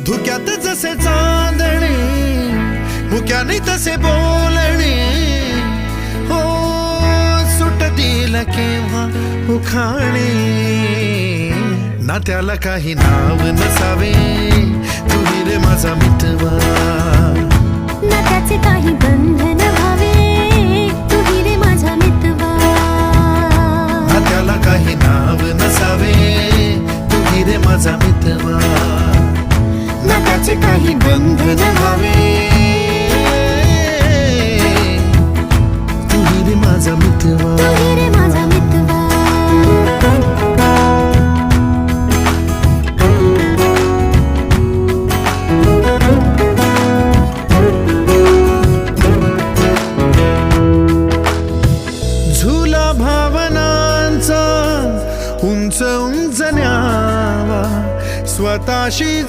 धुक्यात जसे चांदणे, मुक्याने तसे बोलणे, हो सुटतील केव्हा उखाणे. ना त्याला काही नाव नसावे, तुही रे माझा मितवा. ना त्याचे काही बंधन व्हावे, तुही रे माझा मितवा. ना त्याला काही नाव नसावे, तुही रे माझा मितवा. ना त्याचे काही बंधन व्हावे, तुही रे माझा मितवा. तुही रे माझा मितवा. झुला भावनांचा उंच उंच न्यावा, स्वतःशी